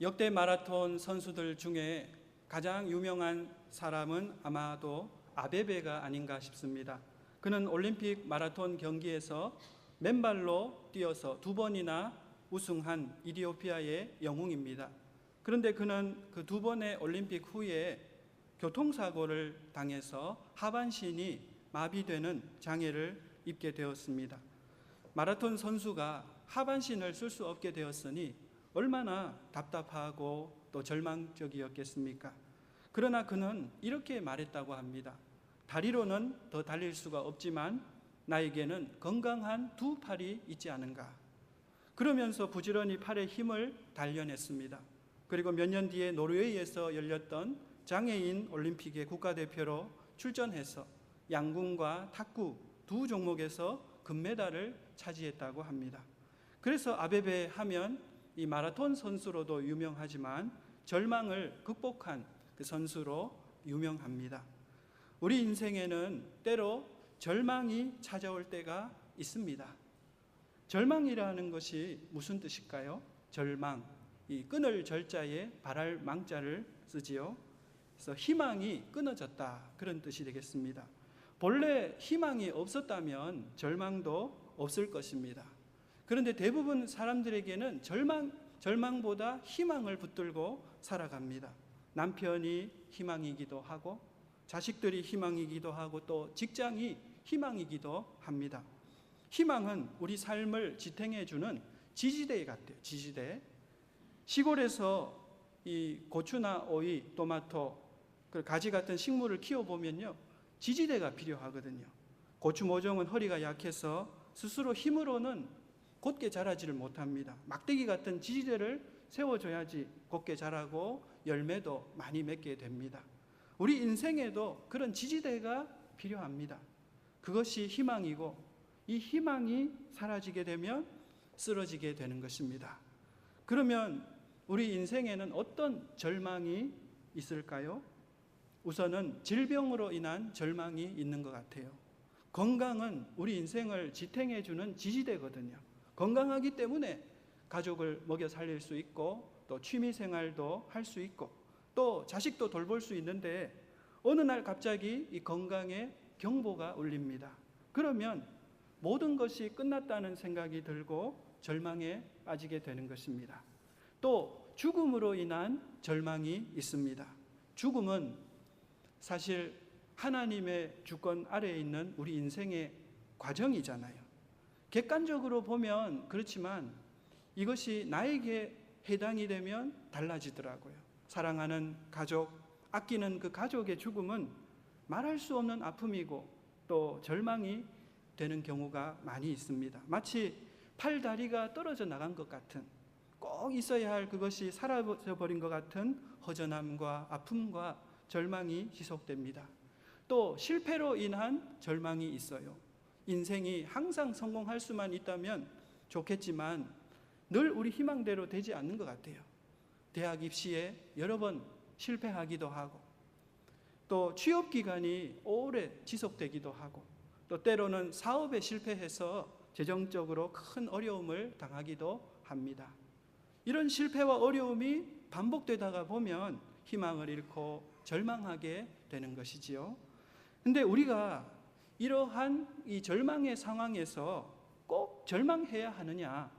역대 마라톤 선수들 중에 가장 유명한 사람은 아마도 아베베가 아닌가 싶습니다. 그는 올림픽 마라톤 경기에서 맨발로 뛰어서 2번이나 우승한 이디오피아의 영웅입니다. 그런데 그는 그 2번의 올림픽 후에 교통사고를 당해서 하반신이 마비되는 장애를 입게 되었습니다. 마라톤 선수가 하반신을 쓸 수 없게 되었으니 얼마나 답답하고 또 절망적이었겠습니까? 그러나 그는 이렇게 말했다고 합니다. 다리로는 더 달릴 수가 없지만 나에게는 건강한 2팔이 있지 않은가. 그러면서 부지런히 팔에 힘을 단련했습니다. 그리고 몇 년 뒤에 노르웨이에서 열렸던 장애인 올림픽의 국가대표로 출전해서 양궁과 탁구 2 종목에서 금메달을 차지했다고 합니다. 그래서 아베베 하면 이 마라톤 선수로도 유명하지만 절망을 극복한 그 선수로 유명합니다. 우리 인생에는 때로 절망이 찾아올 때가 있습니다. 절망이라는 것이 무슨 뜻일까요? 절망, 이 끊을 절자에 바랄 망자를 쓰지요. 그래서 희망이 끊어졌다, 그런 뜻이 되겠습니다. 본래 희망이 없었다면 절망도 없을 것입니다. 그런데 대부분 사람들에게는 절망보다 희망을 붙들고 살아갑니다. 남편이 희망이기도 하고 자식들이 희망이기도 하고 또 직장이 희망이기도 합니다. 희망은 우리 삶을 지탱해 주는 지지대 같아요. 지지대. 시골에서 이 고추나 오이, 토마토, 가지 같은 식물을 키워보면요, 지지대가 필요하거든요. 고추 모종은 허리가 약해서 스스로 힘으로는 곧게 자라지를 못합니다. 막대기 같은 지지대를 세워줘야지 곧게 자라고 열매도 많이 맺게 됩니다. 우리 인생에도 그런 지지대가 필요합니다. 그것이 희망이고 이 희망이 사라지게 되면 쓰러지게 되는 것입니다. 그러면 우리 인생에는 어떤 절망이 있을까요? 우선은 질병으로 인한 절망이 있는 것 같아요. 건강은 우리 인생을 지탱해 주는 지지대거든요. 건강하기 때문에 가족을 먹여 살릴 수 있고 또 취미 생활도 할 수 있고 또 자식도 돌볼 수 있는데 어느 날 갑자기 이 건강에 경보가 울립니다. 그러면 모든 것이 끝났다는 생각이 들고 절망에 빠지게 되는 것입니다. 또 죽음으로 인한 절망이 있습니다. 죽음은 사실 하나님의 주권 아래에 있는 우리 인생의 과정이잖아요. 객관적으로 보면 그렇지만 이것이 나에게 해당이 되면 달라지더라고요. 사랑하는 가족, 아끼는 그 가족의 죽음은 말할 수 없는 아픔이고 또 절망이 되는 경우가 많이 있습니다. 마치 팔다리가 떨어져 나간 것 같은, 꼭 있어야 할 그것이 사라져버린 것 같은 허전함과 아픔과 절망이 지속됩니다. 또 실패로 인한 절망이 있어요. 인생이 항상 성공할 수만 있다면 좋겠지만 늘 우리 희망대로 되지 않는 것 같아요. 대학 입시에 여러 번 실패하기도 하고 또 취업 기간이 오래 지속되기도 하고 또 때로는 사업에 실패해서 재정적으로 큰 어려움을 당하기도 합니다. 이런 실패와 어려움이 반복되다가 보면 희망을 잃고 절망하게 되는 것이지요. 근데 우리가 이러한 이 절망의 상황에서 꼭 절망해야 하느냐?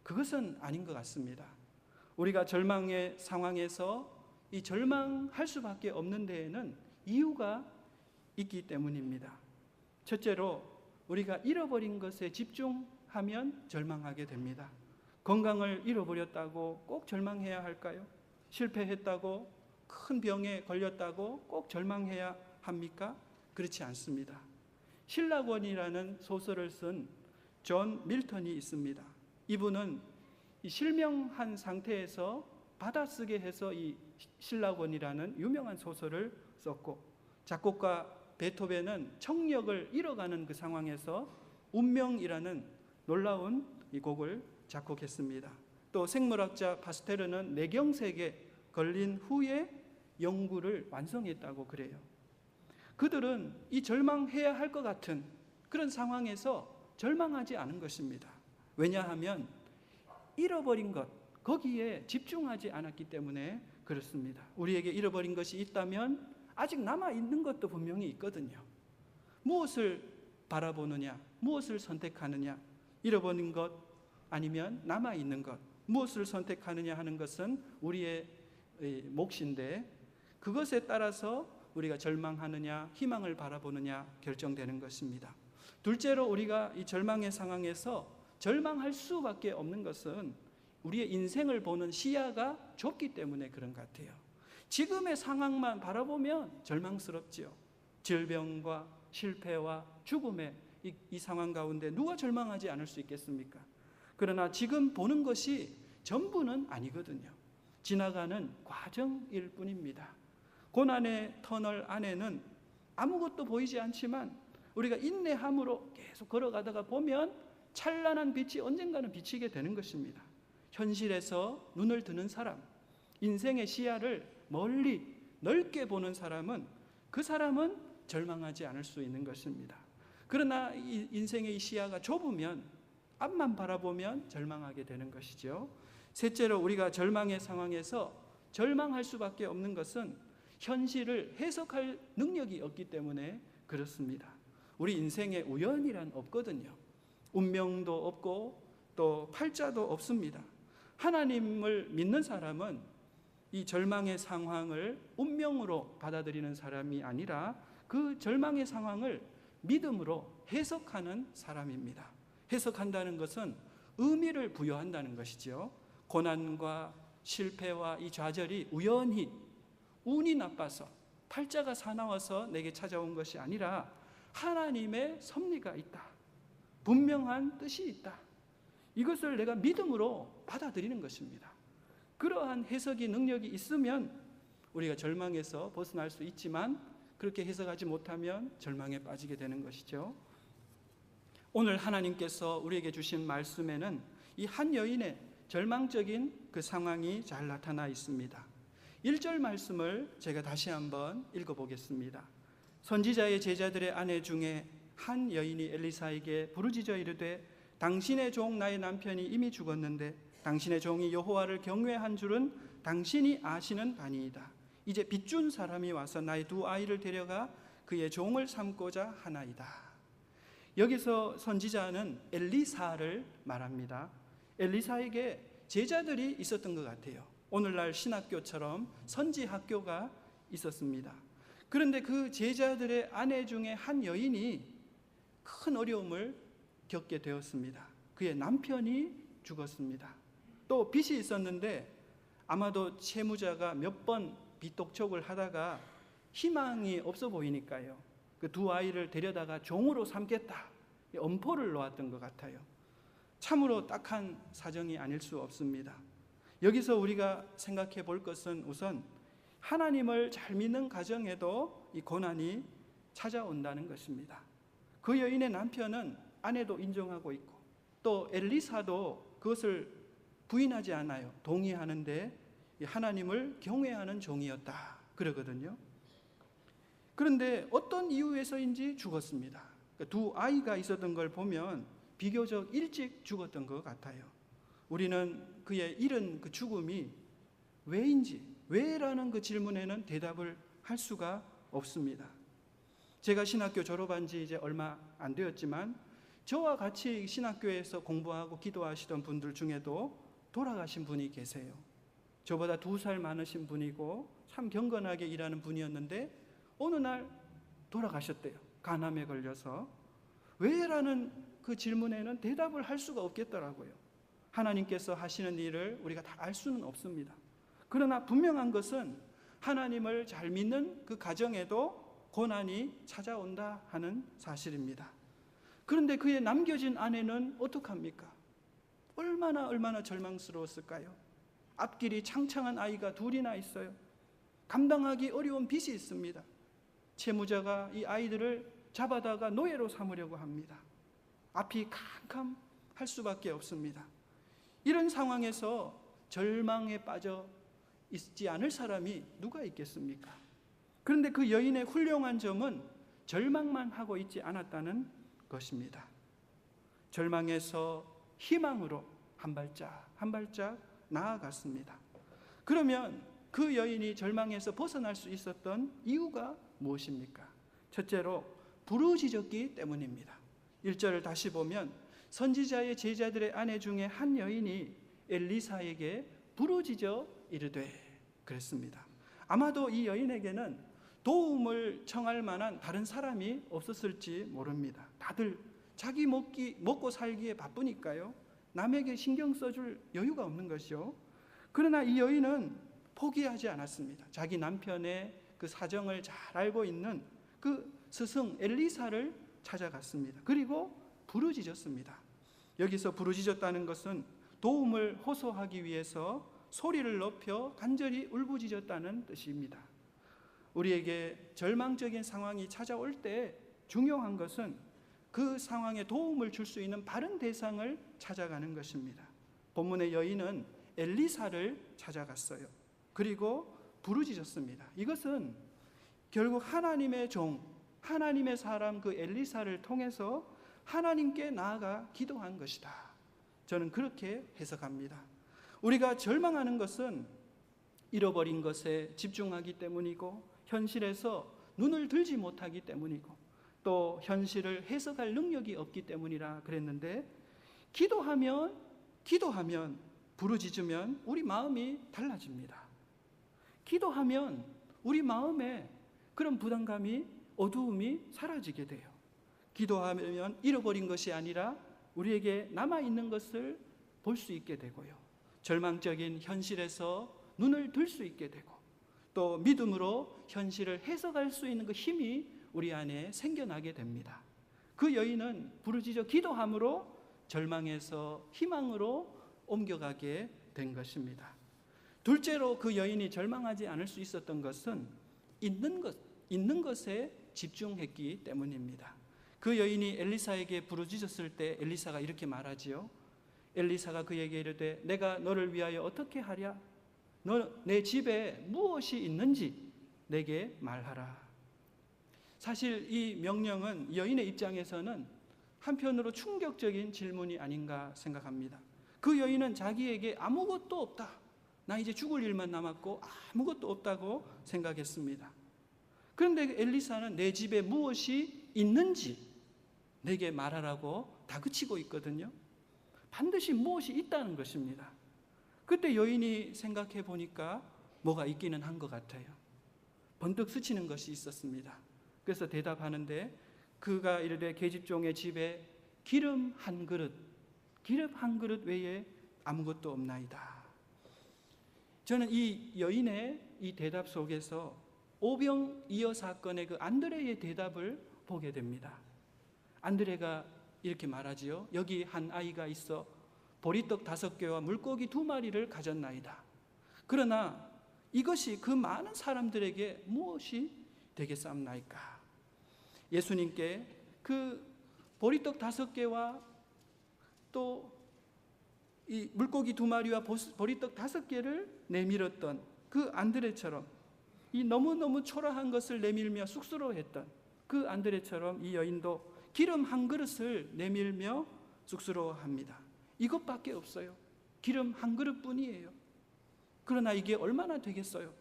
그것은 아닌 것 같습니다. 우리가 절망의 상황에서 이 절망할 수밖에 없는 데에는 이유가 있기 때문입니다. 첫째로 우리가 잃어버린 것에 집중하면 절망하게 됩니다. 건강을 잃어버렸다고 꼭 절망해야 할까요? 실패했다고, 큰 병에 걸렸다고 꼭 절망해야 합니까? 그렇지 않습니다. 신라권이라는 소설을 쓴 존 밀턴이 있습니다. 이분은 이 실명한 상태에서 받아쓰게 해서 이 신라권이라는 유명한 소설을 썼고, 작곡가 베토벤은 청력을 잃어가는 그 상황에서 운명이라는 놀라운 이 곡을 작곡했습니다. 또 생물학자 파스테르는 뇌경색에 걸린 후에 연구를 완성했다고 그래요. 그들은 이 절망해야 할 것 같은 그런 상황에서 절망하지 않은 것입니다. 왜냐하면 잃어버린 것, 거기에 집중하지 않았기 때문에 그렇습니다. 우리에게 잃어버린 것이 있다면 아직 남아있는 것도 분명히 있거든요. 무엇을 바라보느냐, 무엇을 선택하느냐, 잃어버린 것 아니면 남아있는 것, 무엇을 선택하느냐 하는 것은 우리의 몫인데, 그것에 따라서 우리가 절망하느냐 희망을 바라보느냐 결정되는 것입니다. 둘째로, 우리가 이 절망의 상황에서 절망할 수밖에 없는 것은 우리의 인생을 보는 시야가 좁기 때문에 그런 것 같아요. 지금의 상황만 바라보면 절망스럽지요. 질병과 실패와 죽음의 이 상황 가운데 누가 절망하지 않을 수 있겠습니까? 그러나 지금 보는 것이 전부는 아니거든요. 지나가는 과정일 뿐입니다. 고난의 터널 안에는 아무것도 보이지 않지만 우리가 인내함으로 계속 걸어가다가 보면 찬란한 빛이 언젠가는 비치게 되는 것입니다. 현실에서 눈을 드는 사람, 인생의 시야를 멀리 넓게 보는 사람은, 그 사람은 절망하지 않을 수 있는 것입니다. 그러나 이 인생의 시야가 좁으면, 앞만 바라보면 절망하게 되는 것이죠. 셋째로, 우리가 절망의 상황에서 절망할 수밖에 없는 것은 현실을 해석할 능력이 없기 때문에 그렇습니다. 우리 인생에 우연이란 없거든요. 운명도 없고 또 팔자도 없습니다. 하나님을 믿는 사람은 이 절망의 상황을 운명으로 받아들이는 사람이 아니라 그 절망의 상황을 믿음으로 해석하는 사람입니다. 해석한다는 것은 의미를 부여한다는 것이죠. 고난과 실패와 이 좌절이 우연히, 운이 나빠서, 팔자가 사나워서 내게 찾아온 것이 아니라 하나님의 섭리가 있다, 분명한 뜻이 있다, 이것을 내가 믿음으로 받아들이는 것입니다. 그러한 해석이 능력이 있으면 우리가 절망에서 벗어날 수 있지만, 그렇게 해석하지 못하면 절망에 빠지게 되는 것이죠. 오늘 하나님께서 우리에게 주신 말씀에는 이 한 여인의 절망적인 그 상황이 잘 나타나 있습니다. 1절 말씀을 제가 다시 한번 읽어보겠습니다. 선지자의 제자들의 아내 중에 한 여인이 엘리사에게 부르짖어 이르되, 당신의 종 나의 남편이 이미 죽었는데 당신의 종이 여호와를 경외한 줄은 당신이 아시는 바니이다. 이제 빚준 사람이 와서 나의 두 아이를 데려가 그의 종을 삼고자 하나이다. 여기서 선지자는 엘리사를 말합니다. 엘리사에게 제자들이 있었던 것 같아요. 오늘날 신학교처럼 선지학교가 있었습니다. 그런데 그 제자들의 아내 중에 한 여인이 큰 어려움을 겪게 되었습니다. 그의 남편이 죽었습니다. 또 빚이 있었는데 아마도 채무자가 몇 번 빚독촉을 하다가 희망이 없어 보이니까요, 그 두 아이를 데려다가 종으로 삼겠다, 엄포를 놓았던 것 같아요. 참으로 딱한 사정이 아닐 수 없습니다. 여기서 우리가 생각해 볼 것은, 우선 하나님을 잘 믿는 가정에도 이 고난이 찾아온다는 것입니다. 그 여인의 남편은 아내도 인정하고 있고, 또 엘리사도 그것을 부인하지 않아요. 동의하는데 하나님을 경외하는 종이었다 그러거든요. 그런데 어떤 이유에서인지 죽었습니다. 두 아이가 있었던 걸 보면 비교적 일찍 죽었던 것 같아요. 우리는 그의 이른 그 죽음이 왜인지, 왜라는 그 질문에는 대답을 할 수가 없습니다. 제가 신학교 졸업한 지 이제 얼마 안 되었지만, 저와 같이 신학교에서 공부하고 기도하시던 분들 중에도 돌아가신 분이 계세요. 저보다 2살 많으신 분이고 참 경건하게 일하는 분이었는데 어느 날 돌아가셨대요. 간암에 걸려서. 왜라는 그 질문에는 대답을 할 수가 없겠더라고요. 하나님께서 하시는 일을 우리가 다 알 수는 없습니다. 그러나 분명한 것은 하나님을 잘 믿는 그 가정에도 고난이 찾아온다 하는 사실입니다. 그런데 그의 남겨진 아내는 어떡합니까? 얼마나 절망스러웠을까요? 앞길이 창창한 아이가 둘이나 있어요. 감당하기 어려운 빚이 있습니다. 채무자가 이 아이들을 잡아다가 노예로 삼으려고 합니다. 앞이 캄캄할 수밖에 없습니다. 이런 상황에서 절망에 빠져 있지 않을 사람이 누가 있겠습니까? 그런데 그 여인의 훌륭한 점은 절망만 하고 있지 않았다는 것입니다. 절망에서 희망으로 한 발짝 한 발짝 나아갔습니다. 그러면 그 여인이 절망에서 벗어날 수 있었던 이유가 무엇입니까? 첫째로 부르짖었기 때문입니다. 1절을 다시 보면 선지자의 제자들의 아내 중에 한 여인이 엘리사에게 부르짖어 이르되 그랬습니다. 아마도 이 여인에게는 도움을 청할 만한 다른 사람이 없었을지 모릅니다. 다들 자기 먹고 살기에 바쁘니까요. 남에게 신경 써줄 여유가 없는 것이요. 그러나 이 여인은 포기하지 않았습니다. 자기 남편의 그 사정을 잘 알고 있는 그 스승 엘리사를 찾아갔습니다. 그리고 부르짖었습니다. 여기서 부르짖었다는 것은 도움을 호소하기 위해서 소리를 높여 간절히 울부짖었다는 뜻입니다. 우리에게 절망적인 상황이 찾아올 때 중요한 것은 그 상황에 도움을 줄 수 있는 바른 대상을 찾아가는 것입니다. 본문의 여인은 엘리사를 찾아갔어요. 그리고 부르짖었습니다. 이것은 결국 하나님의 종, 하나님의 사람 그 엘리사를 통해서 하나님께 나아가 기도한 것이다. 저는 그렇게 해석합니다. 우리가 절망하는 것은 잃어버린 것에 집중하기 때문이고 현실에서 눈을 들지 못하기 때문이고 또 현실을 해석할 능력이 없기 때문이라 그랬는데 기도하면 부르짖으면 우리 마음이 달라집니다. 기도하면 우리 마음에 그런 부담감이 어두움이 사라지게 돼요. 기도하면 잃어버린 것이 아니라 우리에게 남아있는 것을 볼 수 있게 되고요. 절망적인 현실에서 눈을 들 수 있게 되고 또 믿음으로 현실을 해석할 수 있는 그 힘이 우리 안에 생겨나게 됩니다. 그 여인은 부르짖어 기도함으로 절망에서 희망으로 옮겨가게 된 것입니다. 둘째로 그 여인이 절망하지 않을 수 있었던 것은 있는 것에 집중했기 때문입니다. 그 여인이 엘리사에게 부르짖었을 때 엘리사가 이렇게 말하지요. 엘리사가 그에게 이르되 내가 너를 위하여 어떻게 하랴? 내 집에 무엇이 있는지 내게 말하라. 사실 이 명령은 여인의 입장에서는 한편으로 충격적인 질문이 아닌가 생각합니다. 그 여인은 자기에게 아무것도 없다. 나 이제 죽을 일만 남았고 아무것도 없다고 생각했습니다. 그런데 엘리사는 내 집에 무엇이 있는지 내게 말하라고 다그치고 있거든요. 반드시 무엇이 있다는 것입니다. 그때 여인이 생각해 보니까 뭐가 있기는 한 것 같아요. 번뜩 스치는 것이 있었습니다. 그래서 대답하는데 그가 이르되 계집종의 집에 기름 한 그릇 외에 아무것도 없나이다. 저는 이 여인의 이 대답 속에서 오병이어 사건의 그 안드레의 대답을 보게 됩니다. 안드레가 이렇게 말하지요. 여기 한 아이가 있어 보리떡 5개와 물고기 2마리를 가졌나이다. 그러나 이것이 그 많은 사람들에게 무엇이 되겠사옵나이까? 예수님께 그 보리떡 5개와 또 이 물고기 2마리와 보리떡 5개를 내밀었던 그 안드레처럼 이 너무너무 초라한 것을 내밀며 쑥스러워했던 그 안드레처럼 이 여인도 기름 한 그릇을 내밀며 쑥스러워합니다. 이것밖에 없어요. 기름 한 그릇뿐이에요. 그러나 이게 얼마나 되겠어요?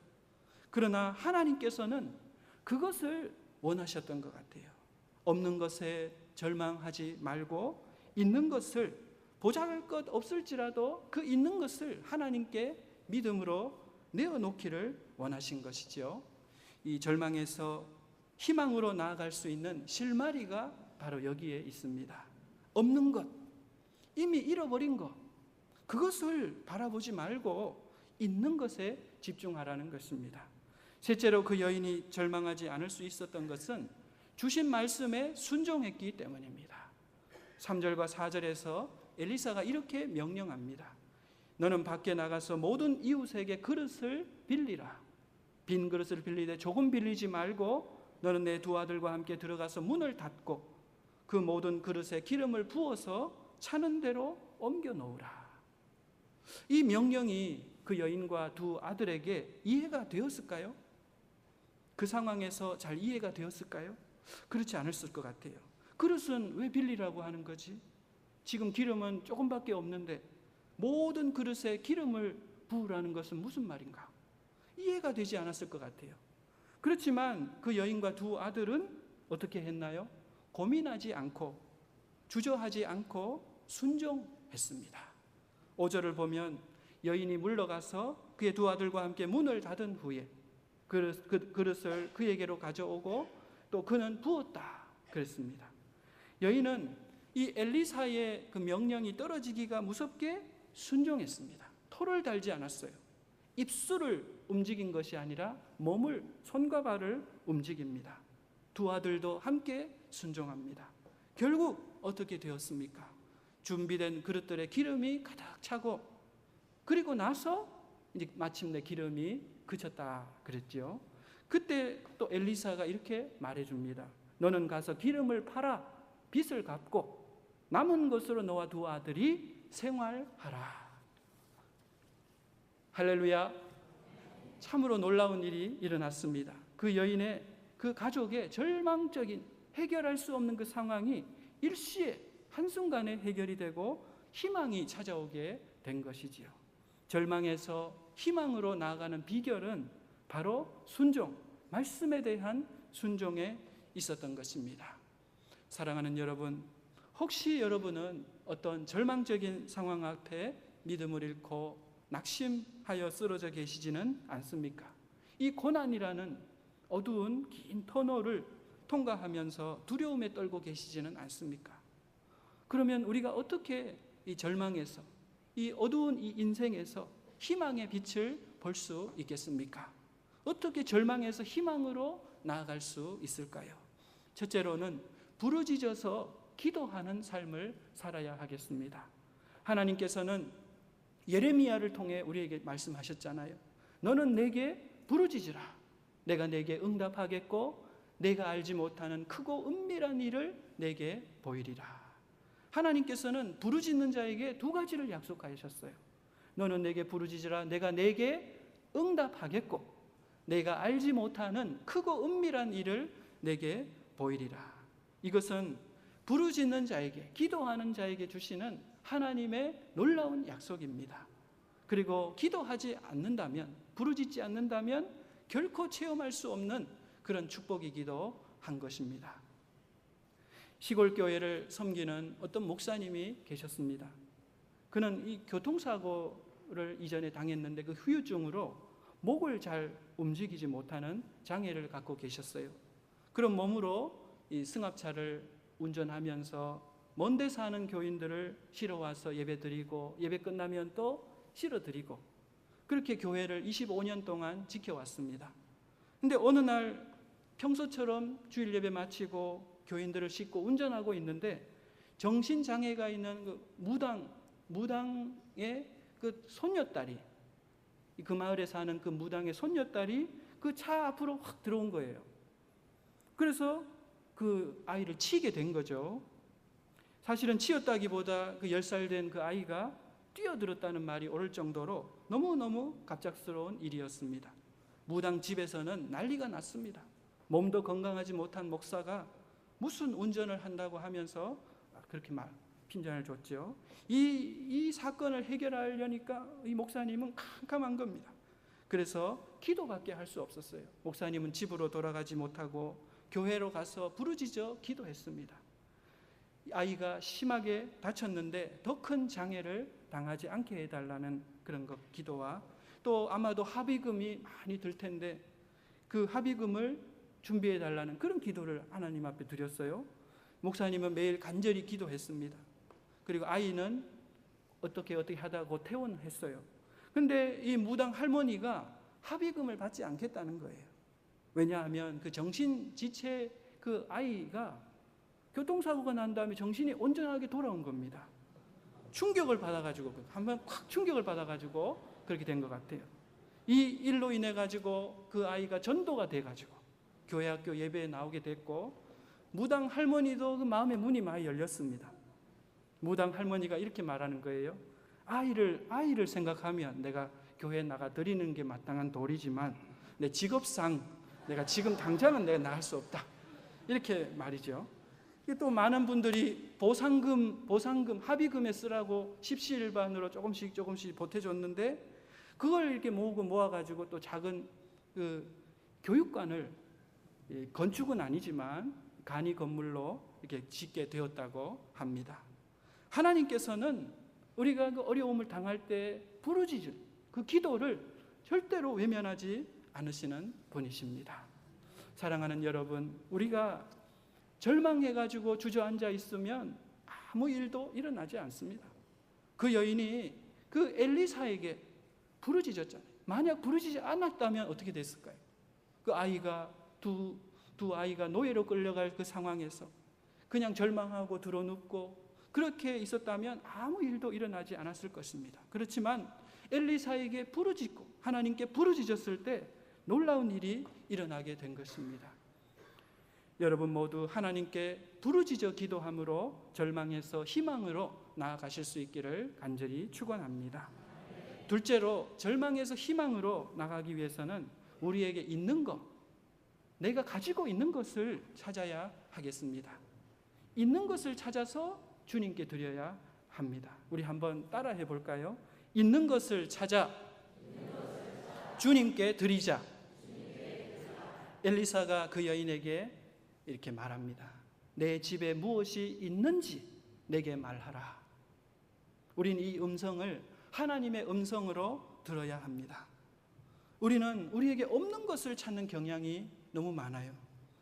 그러나 하나님께서는 그것을 원하셨던 것 같아요. 없는 것에 절망하지 말고 있는 것을 보잘것 없을지라도 그 있는 것을 하나님께 믿음으로 내어놓기를 원하신 것이죠. 이 절망에서 희망으로 나아갈 수 있는 실마리가 바로 여기에 있습니다. 없는 것, 이미 잃어버린 것, 그것을 바라보지 말고 있는 것에 집중하라는 것입니다. 셋째로 그 여인이 절망하지 않을 수 있었던 것은 주신 말씀에 순종했기 때문입니다. 3절과 4절에서 엘리사가 이렇게 명령합니다. 너는 밖에 나가서 모든 이웃에게 그릇을 빌리라. 빈 그릇을 빌리되 조금 빌리지 말고 너는 내 2 아들과 함께 들어가서 문을 닫고 그 모든 그릇에 기름을 부어서 차는 대로 옮겨 놓으라. 이 명령이 그 여인과 2 아들에게 이해가 되었을까요? 그 상황에서 잘 이해가 되었을까요? 그렇지 않았을 것 같아요. 그릇은 왜 빌리라고 하는 거지? 지금 기름은 조금밖에 없는데 모든 그릇에 기름을 부으라는 것은 무슨 말인가? 이해가 되지 않았을 것 같아요. 그렇지만 그 여인과 두 아들은 어떻게 했나요? 고민하지 않고 주저하지 않고 순종했습니다. 5절을 보면 여인이 물러가서 그의 두 아들과 함께 문을 닫은 후에 그릇을 그에게로 가져오고 또 그는 부었다 그랬습니다. 여인은 이 엘리사의 그 명령이 떨어지기가 무섭게 순종했습니다. 토를 달지 않았어요. 입술을 움직인 것이 아니라 몸을, 손과 발을 움직입니다. 두 아들도 함께 순종합니다. 결국 어떻게 되었습니까? 준비된 그릇들에 기름이 가득 차고 그리고 나서 이제 마침내 기름이 그쳤다 그랬죠. 그때 또 엘리사가 이렇게 말해줍니다. 너는 가서 기름을 팔아 빚을 갚고 남은 것으로 너와 두 아들이 생활하라. 할렐루야. 참으로 놀라운 일이 일어났습니다. 그 여인의 그 가족의 절망적인 해결할 수 없는 그 상황이 일시에 한순간에 해결이 되고 희망이 찾아오게 된 것이지요. 절망에서 희망으로 나아가는 비결은 바로 순종, 말씀에 대한 순종에 있었던 것입니다. 사랑하는 여러분, 혹시 여러분은 어떤 절망적인 상황 앞에 믿음을 잃고 낙심하여 쓰러져 계시지는 않습니까? 이 고난이라는 어두운 긴 터널을 통과하면서 두려움에 떨고 계시지는 않습니까? 그러면 우리가 어떻게 이 절망에서, 이 어두운 이 인생에서 희망의 빛을 볼 수 있겠습니까? 어떻게 절망에서 희망으로 나아갈 수 있을까요? 첫째로는 부르짖어서 기도하는 삶을 살아야 하겠습니다. 하나님께서는 예레미야를 통해 우리에게 말씀하셨잖아요. 너는 내게 부르짖으라. 내가 내게 응답하겠고 내가 알지 못하는 크고 은밀한 일을 내게 보이리라. 하나님께서는 부르짖는 자에게 두 가지를 약속하셨어요. 너는 내게 부르짖으라. 내가 내게 응답하겠고 내가 알지 못하는 크고 은밀한 일을 내게 보이리라. 이것은 부르짖는 자에게, 기도하는 자에게 주시는 하나님의 놀라운 약속입니다. 그리고 기도하지 않는다면, 부르짖지 않는다면 결코 체험할 수 없는 그런 축복이기도 한 것입니다. 시골 교회를 섬기는 어떤 목사님이 계셨습니다. 그는 이 교통사고를 이전에 당했는데 그 후유증으로 목을 잘 움직이지 못하는 장애를 갖고 계셨어요. 그런 몸으로 이 승합차를 운전하면서 먼데 사는 교인들을 실어와서 예배드리고 예배 끝나면 또 실어드리고 그렇게 교회를 25년 동안 지켜왔습니다. 근데 어느 날 평소처럼 주일 예배 마치고 교인들을 싣고 운전하고 있는데 정신장애가 있는 그 무당의 그 손녀딸이, 그 마을에 사는 그 무당의 손녀딸이 그 차 앞으로 확 들어온 거예요. 그래서 그 아이를 치게 된 거죠. 사실은 치였다기보다 그 10살 된 그 아이가 뛰어들었다는 말이 옳을 정도로 너무너무 갑작스러운 일이었습니다. 무당 집에서는 난리가 났습니다. 몸도 건강하지 못한 목사가 무슨 운전을 한다고 하면서 그렇게 핀잔을 줬죠. 이 사건을 해결하려니까 이 목사님은 캄캄한 겁니다. 그래서 기도밖에 할 수 없었어요. 목사님은 집으로 돌아가지 못하고 교회로 가서 부르짖어 기도했습니다. 아이가 심하게 다쳤는데 더 큰 장애를 당하지 않게 해달라는 그런 기도와 또 아마도 합의금이 많이 들 텐데 그 합의금을 준비해달라는 그런 기도를 하나님 앞에 드렸어요. 목사님은 매일 간절히 기도했습니다. 그리고 아이는 어떻게 하다가 퇴원했어요. 그런데 이 무당 할머니가 합의금을 받지 않겠다는 거예요. 왜냐하면 그 정신지체 그 아이가 교통사고가 난 다음에 정신이 온전하게 돌아온 겁니다. 충격을 받아가지고 한번 콱 충격을 받아가지고 그렇게 된 것 같아요. 이 일로 인해 가지고 그 아이가 전도가 돼가지고 교회 학교 예배에 나오게 됐고 무당 할머니도 그 마음의 문이 많이 열렸습니다. 무당 할머니가 이렇게 말하는 거예요. 아이를 생각하면 내가 교회에 나가 드리는 게 마땅한 도리지만 내 직업상 내가 지금 당장은 내가 나갈 수 없다. 이렇게 말이죠. 또 많은 분들이 보상금, 합의금에 쓰라고 십시일반으로 조금씩 보태줬는데 그걸 이렇게 모아가지고 또 작은 그 교육관을, 건축은 아니지만 간이 건물로 이렇게 짓게 되었다고 합니다. 하나님께서는 우리가 그 어려움을 당할 때 부르짖은 그 기도를 절대로 외면하지 않으시는 분이십니다. 사랑하는 여러분, 우리가 절망해가지고 주저앉아 있으면 아무 일도 일어나지 않습니다. 그 여인이 그 엘리사에게 부르짖었잖아요. 만약 부르짖지 않았다면 어떻게 됐을까요? 그 아이가 두 아이가 노예로 끌려갈 그 상황에서 그냥 절망하고 드러눕고 그렇게 있었다면 아무 일도 일어나지 않았을 것입니다. 그렇지만 엘리사에게 부르짖고 하나님께 부르짖었을 때 놀라운 일이 일어나게 된 것입니다. 여러분 모두 하나님께 부르짖어 기도함으로 절망에서 희망으로 나아가실 수 있기를 간절히 축원합니다. 둘째로, 절망에서 희망으로 나가기 위해서는 우리에게 있는 것, 내가 가지고 있는 것을 찾아야 하겠습니다. 있는 것을 찾아서 주님께 드려야 합니다. 우리 한번 따라해 볼까요? 있는 것을 찾아 주님께 드리자. 엘리사가 그 여인에게 이렇게 말합니다. 내 집에 무엇이 있는지 내게 말하라. 우리는 이 음성을 하나님의 음성으로 들어야 합니다. 우리는 우리에게 없는 것을 찾는 경향이 너무 많아요.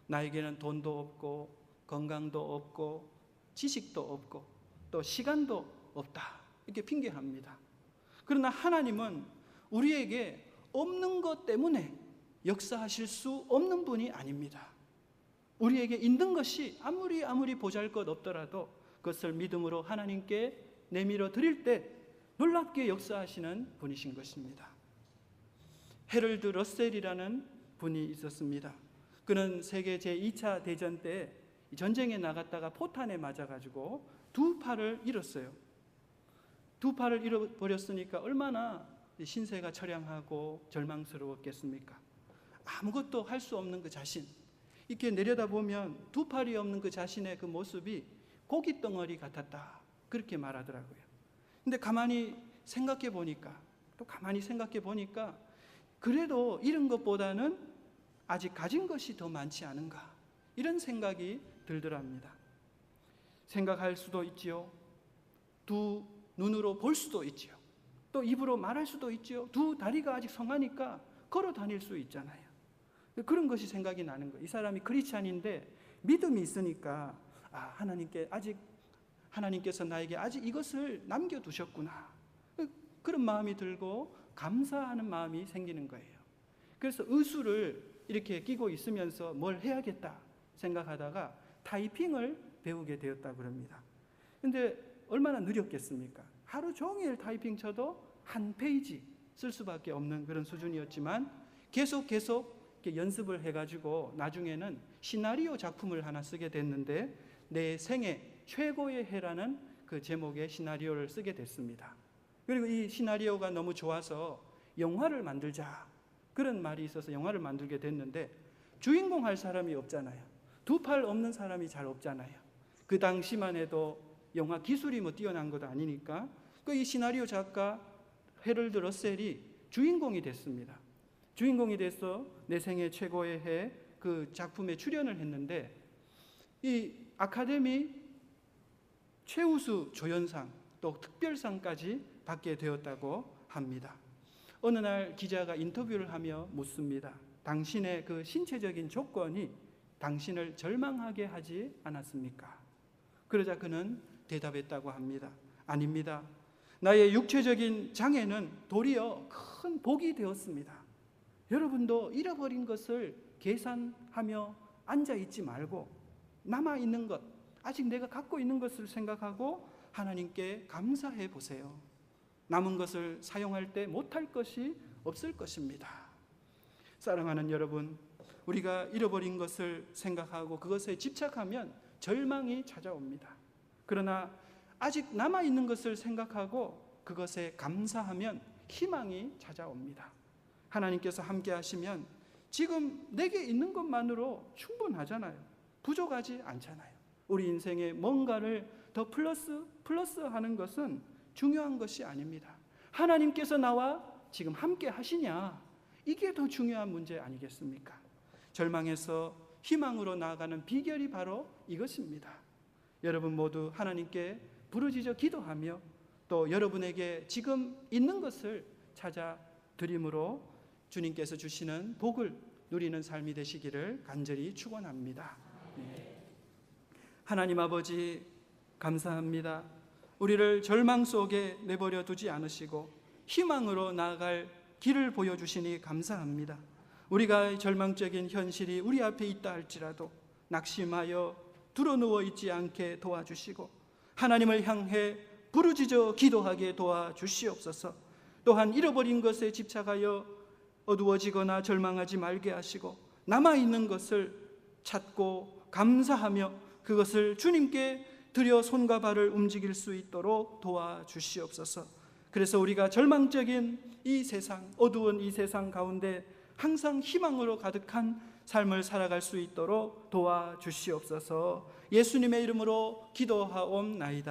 나에게는 돈도 없고 건강도 없고 지식도 없고 또 시간도 없다, 이렇게 핑계합니다. 그러나 하나님은 우리에게 없는 것 때문에 역사하실 수 없는 분이 아닙니다. 우리에게 있는 것이 아무리 보잘것 없더라도 그것을 믿음으로 하나님께 내밀어 드릴 때 놀랍게 역사하시는 분이신 것입니다. 헤럴드 러셀이라는 분이 있었습니다. 그는 세계 제2차 대전 때 전쟁에 나갔다가 포탄에 맞아가지고 두 팔을 잃었어요. 두 팔을 잃어버렸으니까 얼마나 신세가 처량하고 절망스러웠겠습니까? 아무것도 할 수 없는 그 자신, 이렇게 내려다보면 두 팔이 없는 그 자신의 그 모습이 고깃덩어리 같았다, 그렇게 말하더라고요. 근데 가만히 생각해 보니까 그래도 잃은 것보다는 아직 가진 것이 더 많지 않은가, 이런 생각이 들더랍니다. 생각할 수도 있지요. 두 눈으로 볼 수도 있지요. 또 입으로 말할 수도 있지요. 두 다리가 아직 성하니까 걸어 다닐 수 있잖아요. 그런 것이 생각이 나는 거예요. 이 사람이 크리스찬인데 믿음이 있으니까 하나님께서 나에게 아직 이것을 남겨두셨구나, 그런 마음이 들고 감사하는 마음이 생기는 거예요. 그래서 의수를 이렇게 끼고 있으면서 뭘 해야겠다 생각하다가 타이핑을 배우게 되었다고 합니다. 근데 얼마나 느렸겠습니까? 하루 종일 타이핑 쳐도 한 페이지 쓸 수밖에 없는 그런 수준이었지만 계속 이렇게 연습을 해가지고 나중에는 시나리오 작품을 하나 쓰게 됐는데, 내 생애 최고의 해라는 그 제목의 시나리오를 쓰게 됐습니다. 그리고 이 시나리오가 너무 좋아서 영화를 만들자, 그런 말이 있어서 영화를 만들게 됐는데, 주인공 할 사람이 없잖아요. 두 팔 없는 사람이 잘 없잖아요. 그 당시만 해도 영화 기술이 뛰어난 것도 아니니까 이 시나리오 작가 헤럴드 러셀이 주인공이 됐습니다. 주인공이 돼서 내 생애 최고의 해 그 작품에 출연을 했는데, 이 아카데미 최우수 조연상 또 특별상까지 받게 되었다고 합니다. 어느 날 기자가 인터뷰를 하며 묻습니다. 당신의 그 신체적인 조건이 당신을 절망하게 하지 않았습니까? 그러자 그는 대답했다고 합니다. 아닙니다. 나의 육체적인 장애는 도리어 큰 복이 되었습니다. 여러분도 잃어버린 것을 계산하며 앉아있지 말고 남아있는 것, 아직 내가 갖고 있는 것을 생각하고 하나님께 감사해 보세요. 남은 것을 사용할 때 못할 것이 없을 것입니다. 사랑하는 여러분, 우리가 잃어버린 것을 생각하고 그것에 집착하면 절망이 찾아옵니다. 그러나 아직 남아있는 것을 생각하고 그것에 감사하면 희망이 찾아옵니다. 하나님께서 함께 하시면 지금 내게 있는 것만으로 충분하잖아요. 부족하지 않잖아요. 우리 인생에 뭔가를 더 플러스 하는 것은 중요한 것이 아닙니다. 하나님께서 나와 지금 함께 하시냐, 이게 더 중요한 문제 아니겠습니까? 절망에서 희망으로 나아가는 비결이 바로 이것입니다. 여러분 모두 하나님께 부르짖어 기도하며 또 여러분에게 지금 있는 것을 찾아 드림으로 주님께서 주시는 복을 누리는 삶이 되시기를 간절히 축원합니다. 네. 하나님 아버지 감사합니다. 우리를 절망 속에 내버려 두지 않으시고 희망으로 나아갈 길을 보여주시니 감사합니다. 우리가 절망적인 현실이 우리 앞에 있다 할지라도 낙심하여 드러누워 있지 않게 도와주시고 하나님을 향해 부르짖어 기도하게 도와주시옵소서. 또한 잃어버린 것에 집착하여 어두워지거나 절망하지 말게 하시고 남아있는 것을 찾고 감사하며 그것을 주님께 드려 손과 발을 움직일 수 있도록 도와주시옵소서. 그래서 우리가 절망적인 이 세상, 어두운 이 세상 가운데 항상 희망으로 가득한 삶을 살아갈 수 있도록 도와주시옵소서. 예수님의 이름으로 기도하옵나이다.